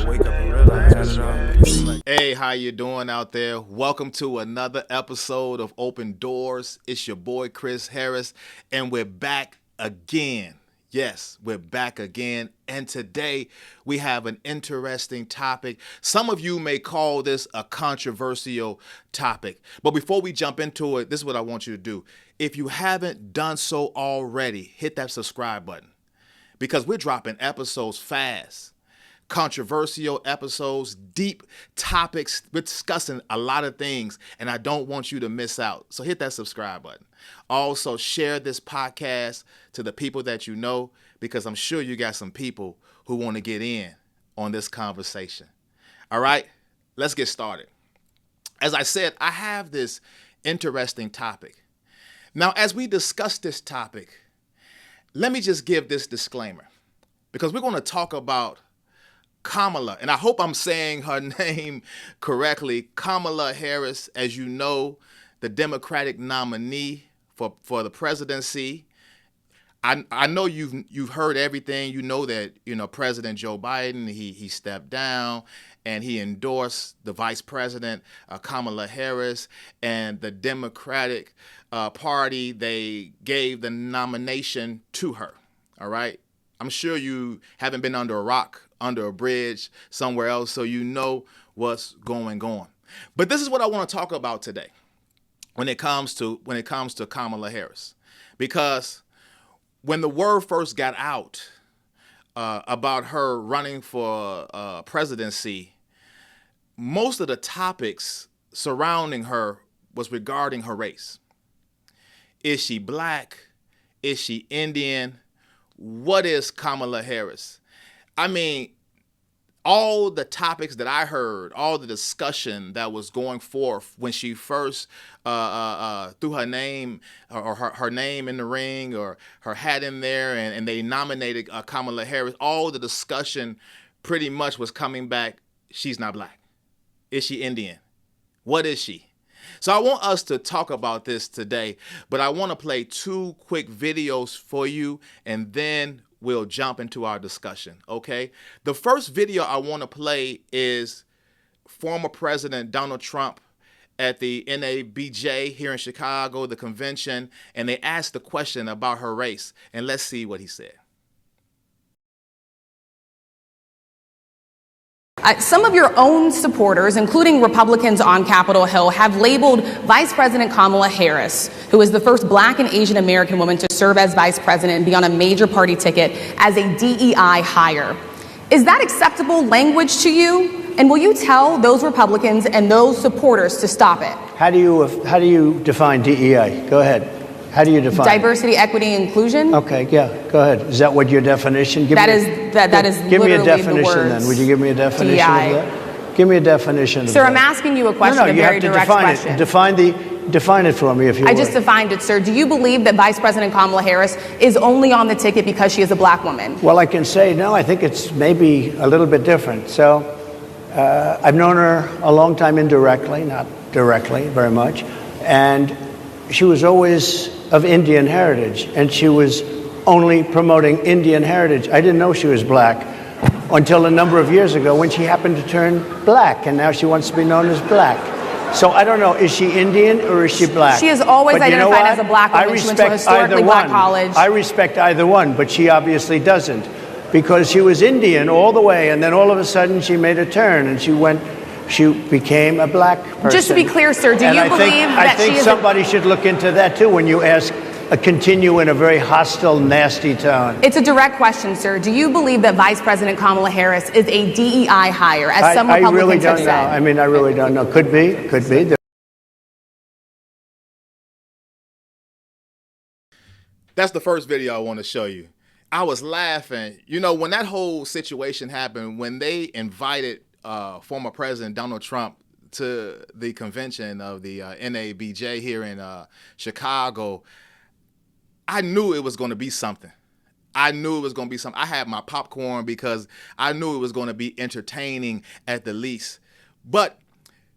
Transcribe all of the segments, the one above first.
wake up and realize had it all. Hey, how you doing out there? Welcome to another episode of Open Doors. It's your boy Chris Harris, and we're back again. Yes, we're back again, and today we have an interesting topic. Some of you may call this a controversial topic, but before we jump into it, this is what I want you to do. If you haven't done so already, hit that subscribe button because we're dropping episodes fast. Controversial episodes, deep topics. We're discussing a lot of things, and I don't want you to miss out. So hit that subscribe button. Also, share this podcast to the people that you know, because I'm sure you got some people who want to get in on this conversation. All right, let's get started. As I said, I have this interesting topic. Now, as we discuss this topic, let me just give this disclaimer, because we're going to talk about Kamala, and I hope I'm saying her name correctly. Kamala Harris, as you know, the Democratic nominee for the presidency. I know you've heard everything. You know that President Joe Biden he stepped down and he endorsed the Vice President Kamala Harris, and the Democratic Party, they gave the nomination to her. All right. I'm sure you haven't been under a rock, under a bridge somewhere else, so you know what's going on. But this is what I want to talk about today when it comes to Kamala Harris, because when the word first got out about her running for presidency, most of the topics surrounding her was regarding her race. Is she black? Is she Indian? What is Kamala Harris? I mean, all the topics that I heard, all the discussion that was going forth when she first threw her name or her name in the ring or her hat in there, and they nominated Kamala Harris, all the discussion pretty much was coming back, she's not black. Is she Indian? What is she? So I want us to talk about this today, but I want to play two quick videos for you, and then we'll jump into our discussion, okay? The first video I want to play is former President Donald Trump at the NABJ here in Chicago, the convention, and they asked the question about her race, and let's see what he said. Some of your own supporters, including Republicans on Capitol Hill, have labeled Vice President Kamala Harris, who is the first Black and Asian American woman to serve as vice president and be on a major party ticket, as a DEI hire. Is that acceptable language to you? And will you tell those Republicans and those supporters to stop it? How do you define DEI? Go ahead. How do you define diversity, equity, inclusion? Okay, yeah, go ahead. Is that what your definition? Give me a definition then. Would you give me a definition DEI. of that? Give me a definition Sir, of that. I'm asking you a question, No, a you very have to direct define question. it. Define it for me, if you would. I just defined it, sir. Do you believe that Vice President Kamala Harris is only on the ticket because she is a black woman? Well, I can say, no, I think it's maybe a little bit different. So I've known her a long time indirectly, not directly very much. And she was always of Indian heritage, and she was only promoting Indian heritage. I didn't know she was black until a number of years ago when she happened to turn black, and now she wants to be known as black. So I don't know, is she Indian or is she black? She has always identified as a black woman. She went to a historically black college. I respect either one, but she obviously doesn't, because she was Indian all the way, and then all of a sudden she made a turn and she became a black person. Just to be clear, sir, do you believe that she is somebody should look into that too when you continue in a very hostile, nasty tone? It's a direct question, sir. Do you believe that Vice President Kamala Harris is a DEI hire, as some Republicans I really don't have said? know. I mean, I really don't know. Could be. That's the first video I want to show you. I was laughing. When that whole situation happened, when they invited former President Donald Trump to the convention of the NABJ here in Chicago, I knew it was going to be something. I had my popcorn because I knew it was going to be entertaining at the least. But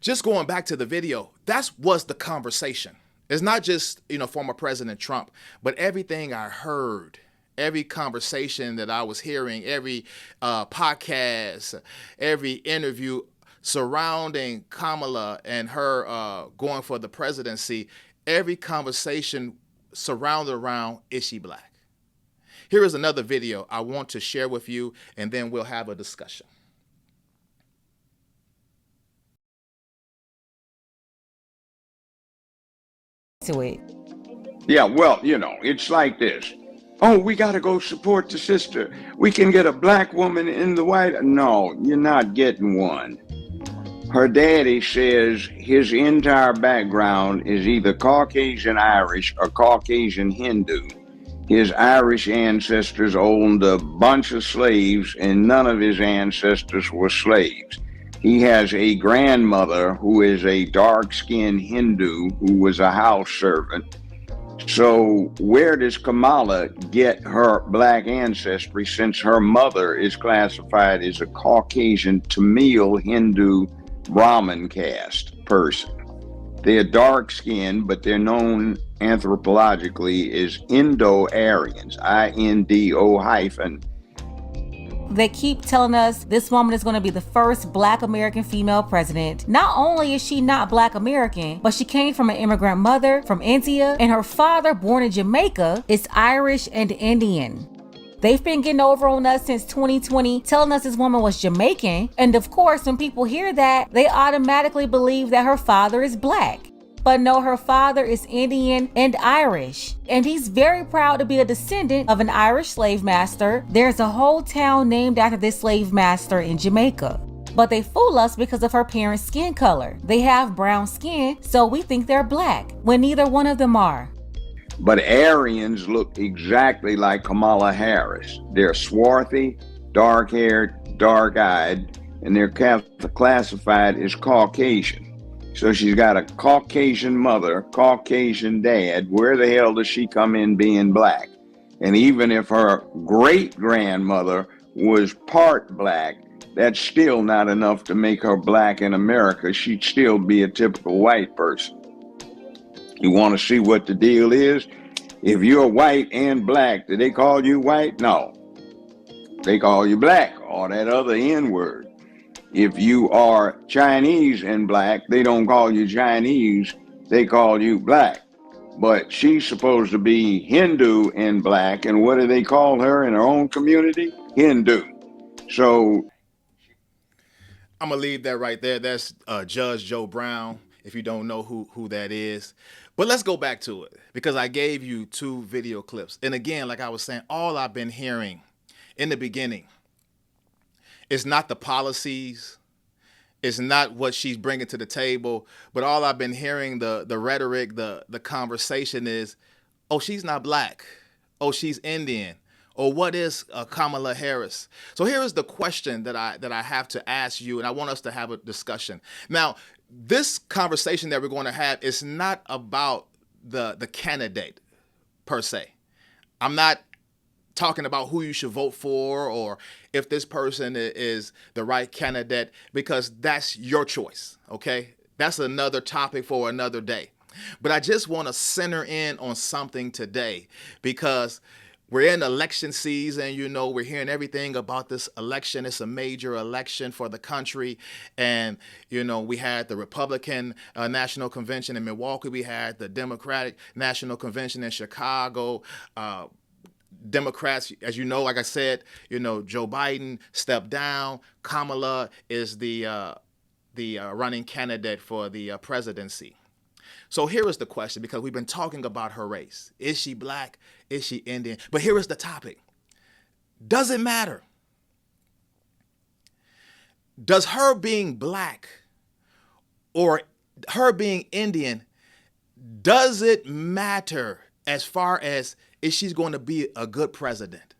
just going back to the video, that was the conversation. It's not just, former President Trump, but everything I heard every conversation that I was hearing, every podcast, every interview surrounding Kamala and her going for the presidency, every conversation surrounded around, is she black? Here is another video I want to share with you, and then we'll have a discussion. To it. Yeah, well, it's like this. Oh, we got to go support the sister. We can get a black woman in the White. No, you're not getting one. Her daddy says his entire background is either Caucasian Irish or Caucasian Hindu. His Irish ancestors owned a bunch of slaves, and none of his ancestors were slaves. He has a grandmother who is a dark-skinned Hindu who was a house servant. So where does Kamala get her black ancestry, since her mother is classified as a Caucasian Tamil Hindu Brahmin caste person? They're dark-skinned, but they're known anthropologically as Indo-Aryans, I-N-D-O hyphen. They keep telling us this woman is going to be the first Black American female president. Not only is she not Black American, but she came from an immigrant mother from India, and her father, born in Jamaica, is Irish and Indian. They've been getting over on us since 2020, telling us this woman was Jamaican. And of course, when people hear that, they automatically believe that her father is Black. But no, her father is Indian and Irish. And he's very proud to be a descendant of an Irish slave master. There's a whole town named after this slave master in Jamaica. But they fool us because of her parents' skin color. They have brown skin, so we think they're Black, when neither one of them are. But Aryans look exactly like Kamala Harris. They're swarthy, dark-haired, dark-eyed, and they're classified as Caucasian. So she's got a Caucasian mother, Caucasian dad. Where the hell does she come in being Black? And even if her great-grandmother was part Black, that's still not enough to make her Black in America. She'd still be a typical white person. You want to see what the deal is? If you're white and Black, do they call you white? No. They call you Black, or that other N-word. If you are Chinese and Black, they don't call you Chinese, they call you Black. But she's supposed to be Hindu and Black, and what do they call her in her own community? Hindu. So I'm going to leave that right there. That's Judge Joe Brown, if you don't know who that is. But let's go back to it, because I gave you 2 video clips. And again, like I was saying, all I've been hearing in the beginning, it's not the policies, it's not what she's bringing to the table, but all I've been hearing, the rhetoric, the conversation is, oh, she's not Black. Oh, she's Indian. Or what is Kamala Harris? So here is the question that I have to ask you, and I want us to have a discussion. Now, this conversation that we're going to have is not about the candidate per se. I'm not talking about who you should vote for or if this person is the right candidate, because that's your choice, okay? That's another topic for another day. But I just want to center in on something today, because we're in election season. We're hearing everything about this election. It's a major election for the country. And, we had the Republican National Convention in Milwaukee. We had the Democratic National Convention in Chicago. Democrats, as you know, like I said, Joe Biden stepped down. Kamala is the running candidate for the presidency. So here is the question, because we've been talking about her race. Is she Black? Is she Indian? But here is the topic. Does it matter? Does her being Black or her being Indian, does it matter as far as is she's going to be a good president?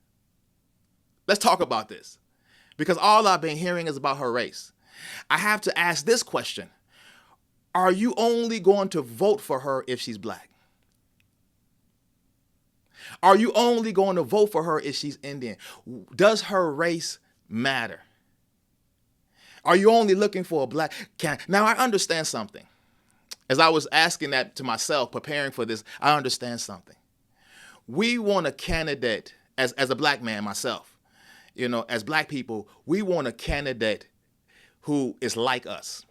Let's talk about this, because all I've been hearing is about her race. I have to ask this question. Are you only going to vote for her if she's Black? Are you only going to vote for her if she's Indian? Does her race matter? Are you only looking for a Black candidate? Now, I understand something. As I was asking that to myself, preparing for this, I understand something. We want a candidate as a black man myself, as black people, we want a candidate who is like us,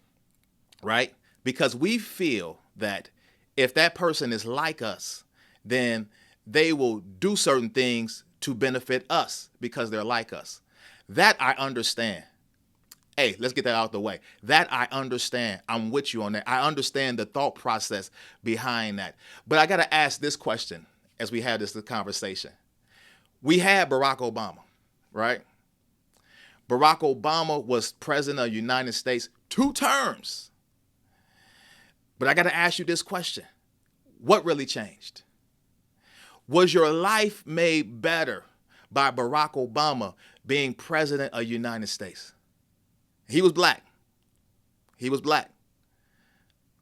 right? Because we feel that if that person is like us, then they will do certain things to benefit us because they're like us. That I understand. Hey, let's get that out the way. That I understand. I'm with you on that. I understand the thought process behind that. But I got to ask this question as we have this conversation. We had Barack Obama, right? Barack Obama was president of the United States 2 terms. But I got to ask you this question. What really changed? Was your life made better by Barack Obama being president of the United States? He was black. He was black.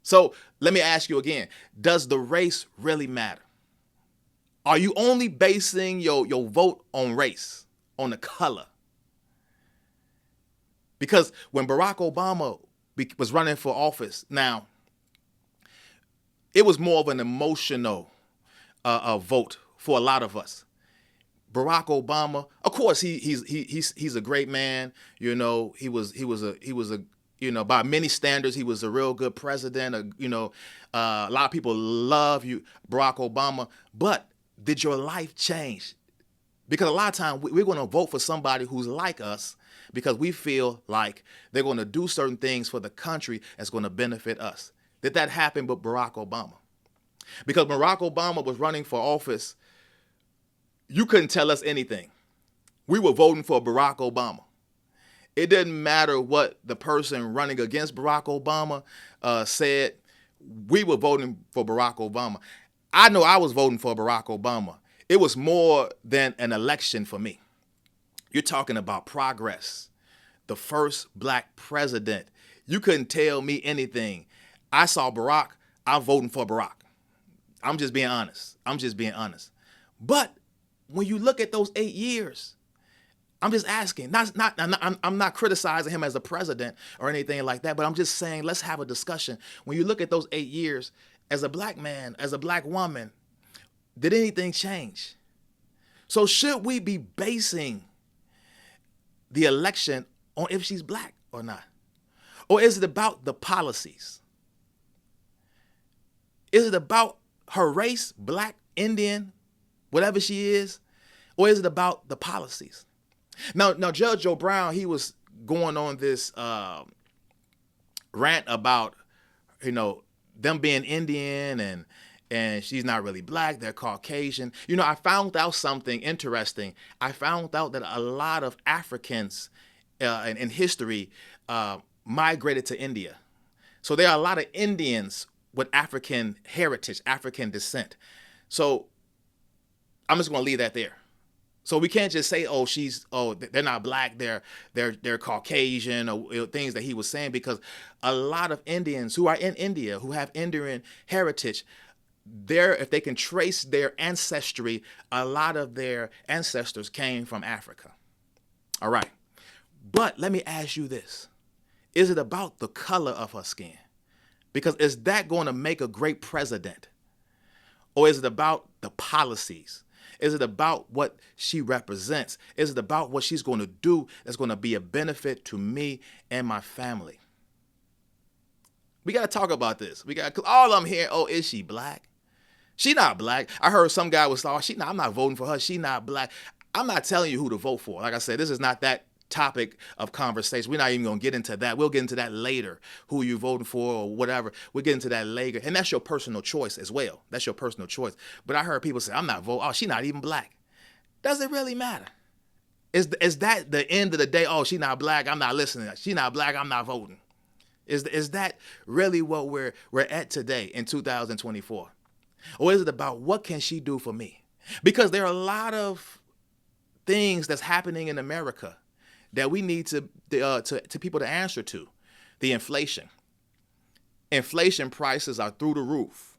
So let me ask you again, does the race really matter? Are you only basing your vote on race, on the color? Because when Barack Obama was running for office, now, it was more of an emotional vote for a lot of us. Barack Obama, of course, he's a great man. He was a by many standards, he was a real good president. A lot of people love you, Barack Obama. But did your life change? Because a lot of times we're going to vote for somebody who's like us because we feel like they're going to do certain things for the country that's going to benefit us. Did that happen with Barack Obama? Because Barack Obama was running for office, you couldn't tell us anything. We were voting for Barack Obama. It didn't matter what the person running against Barack Obama said. We were voting for Barack Obama. I know I was voting for Barack Obama. It was more than an election for me. You're talking about progress. The first black president. You couldn't tell me anything. I saw Barack, I'm voting for Barack. I'm just being honest. But when you look at those 8 years, I'm just asking, I'm not criticizing him as a president or anything like that, but I'm just saying, let's have a discussion. When you look at those 8 years, as a black man, as a black woman, did anything change? So should we be basing the election on if she's black or not? Or is it about the policies? Is it about her race, black, Indian, whatever she is? Or is it about the policies? Now Judge Joe Brown, he was going on this rant about, them being Indian and she's not really black, they're Caucasian. I found out something interesting. I found out that a lot of Africans in history migrated to India. So there are a lot of Indians with African heritage, African descent. So I'm just going to leave that there. So we can't just say, they're not black, they're Caucasian, or things that he was saying, because a lot of Indians who are in India, who have Indian heritage, if they can trace their ancestry, a lot of their ancestors came from Africa. All right. But let me ask you this. Is it about the color of her skin? Because is that going to make a great president? Or is it about the policies? Is it about what she represents? Is it about what she's going to do that's going to be a benefit to me and my family? We got to talk about this. All I'm hearing, is she black? She not black. I heard some guy was, I'm not voting for her. She not black. I'm not telling you who to vote for. Like I said, this is not that topic of conversation. We're not even going to get into that. We'll get into that later, who you're voting for or whatever. We'll get into that later. And that's your personal choice as well. That's your personal choice. But I heard people say, I'm not voting. She's not even black. Does it really matter? Is that the end of the day? She's not black, I'm not listening. She's not black, I'm not voting. Is that really what we're at today in 2024? Or is it about what can she do for me? Because there are a lot of things that's happening in America that we need to people to answer to. The inflation. Inflation prices are through the roof.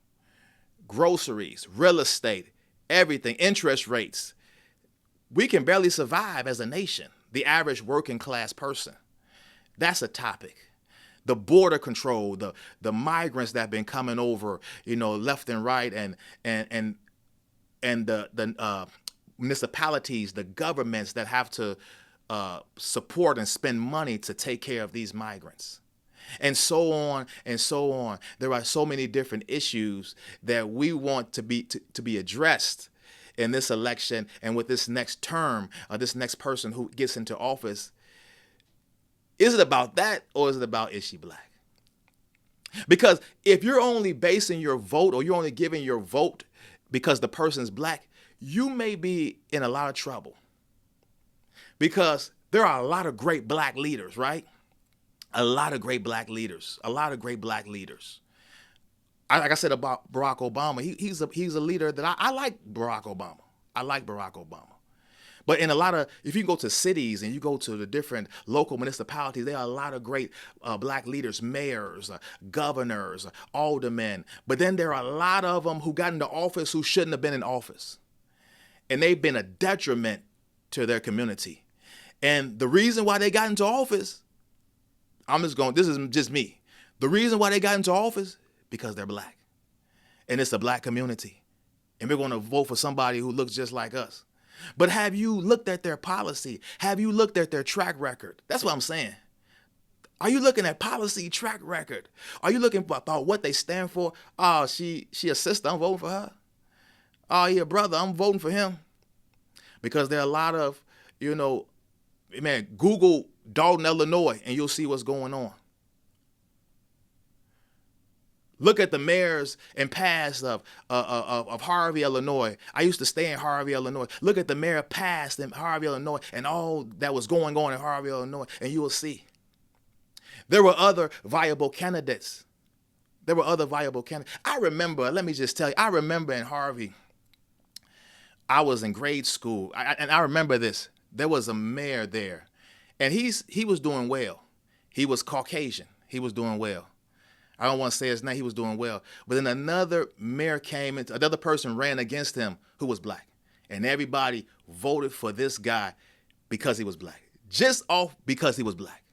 Groceries, real estate, everything, interest rates. We can barely survive as a nation, the average working class person. That's a topic. The border control, the migrants that have been coming over, left and right, and the municipalities, the governments that have to support and spend money to take care of these migrants. And so on and so on. There are so many different issues that we want to be addressed in this election and with this next term, this next person who gets into office. Is it about that, or is it about is she black? Because if you're only basing your vote, or you're only giving your vote because the person's black, you may be in a lot of trouble. Because there are a lot of great black leaders, right? A lot of great black leaders. Like I said about Barack Obama, he's a leader that I like. Barack Obama. I like Barack Obama. But in a lot of, if you go to cities and you go to the different local municipalities, there are a lot of great black leaders, mayors, governors, aldermen. But then there are a lot of them who got into office who shouldn't have been in office. And they've been a detriment to their community. And the reason why they got into office, this is just me. The reason why they got into office, because they're black. And it's a black community. And we're going to vote for somebody who looks just like us. But have you looked at their policy? Have you looked at their track record? That's what I'm saying. Are you looking at policy, track record? Are you looking about what they stand for? Oh, she a sister, I'm voting for her. Oh, he a brother, I'm voting for him. Because there are a lot of, Google Dalton, Illinois, and you'll see what's going on. Look at the mayors and past of Harvey, Illinois. I used to stay in Harvey, Illinois. Look at the mayor past in Harvey, Illinois, and all that was going on in Harvey, Illinois, and you will see. There were other viable candidates. I remember, let me just tell you, I remember in Harvey, I was in grade school, and I remember this. There was a mayor there, and he was doing well. He was Caucasian. He was doing well. I don't want to say his name. He was doing well. But then another mayor another person ran against him who was black. And everybody voted for this guy because he was black. Just off because he was black.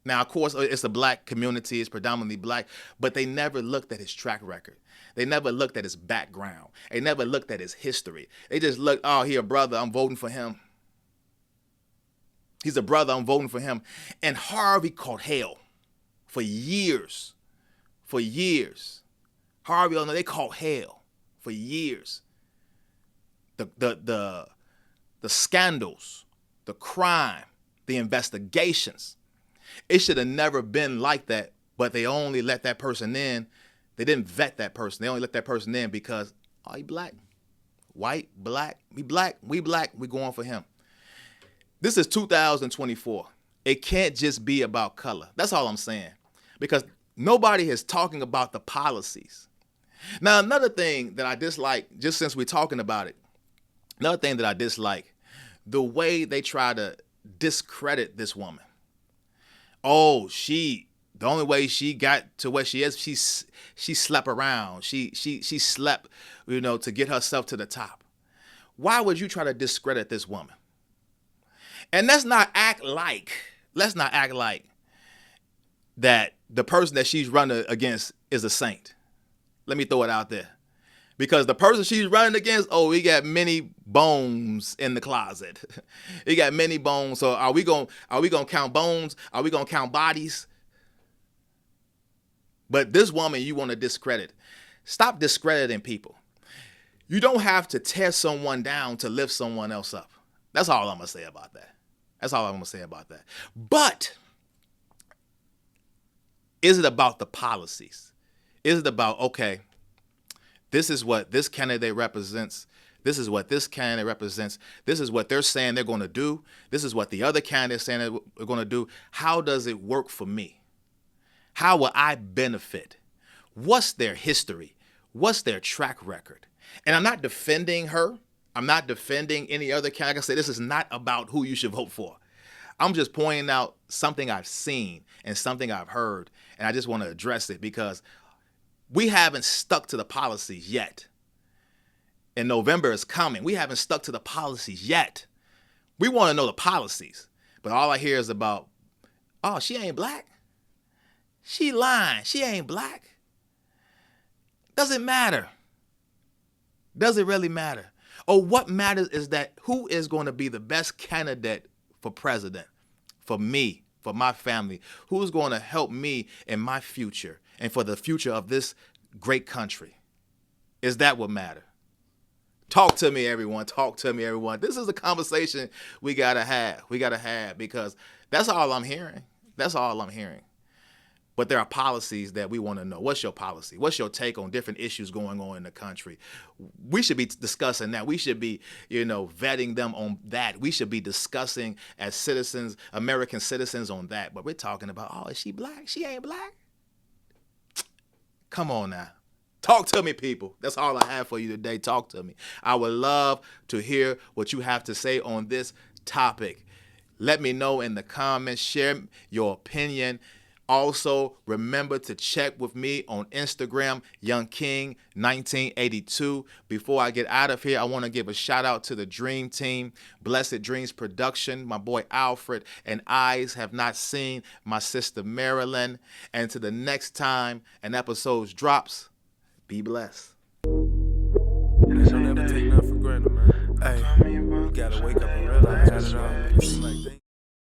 Now, of course, it's a black community. It's predominantly black. But they never looked at his track record. They never looked at his background. They never looked at his history. They just looked, oh, he a brother. I'm voting for him. He's a brother. I'm voting for him. And Harvey caught hell for years. For years. Harvey, they caught hell for years. The scandals, the crime, the investigations. It should have never been like that, but they only let that person in. They didn't vet that person. They only let that person in because, oh, he black. White, black, we black, we going for him. This is 2024. It can't just be about color. That's all I'm saying. Because nobody is talking about the policies. Now, another thing that I dislike, just since we're talking about it, another thing that I dislike, the way they try to discredit this woman. Oh, the only way she got to where she is, she slept around. She slept, to get herself to the top. Why would you try to discredit this woman? And let's not act like that the person that she's running against is a saint. Let me throw it out there. Because the person she's running against, he got many bones in the closet. He got many bones. So are we gonna count bones? Are we gonna count bodies? But this woman you want to discredit. Stop discrediting people. You don't have to tear someone down to lift someone else up. That's all I'm gonna say about that. But is it about the policies? Is it about, okay, this is what this candidate represents. This is what this candidate represents. This is what they're saying they're going to do. This is what the other candidate's saying they're going to do. How does it work for me? How will I benefit? What's their history? What's their track record? And I'm not defending her. I'm not defending any other candidate. Like I said, this is not about who you should vote for. I'm just pointing out something I've seen and something I've heard, and I just want to address it because we haven't stuck to the policies yet. And November is coming. We haven't stuck to the policies yet. We want to know the policies, but all I hear is about, oh, she ain't black. She lying. She ain't black. Does it matter? Does it really matter? Or what matters is that who is going to be the best candidate for president, for me, for my family, who's going to help me in my future and for the future of this great country. Is that what matters? Talk to me, everyone. Talk to me, everyone. This is a conversation we got to have. We got to have, because that's all I'm hearing. That's all I'm hearing. But there are policies that we want to know. What's your policy? What's your take on different issues going on in the country? We should be discussing that. We should be, vetting them on that. We should be discussing as citizens, American citizens, on that. But we're talking about, oh, is she black? She ain't black. Come on now. Talk to me, people. That's all I have for you today. Talk to me. I would love to hear what you have to say on this topic. Let me know in the comments. Share your opinion. Also, remember to check with me on Instagram, Young King 1982. Before I get out of here, I want to give a shout out to the Dream Team, Blessed Dreams Production, my boy Alfred, and Eyes Have Not Seen, my sister Marilyn. And to the next time an episode drops, be blessed.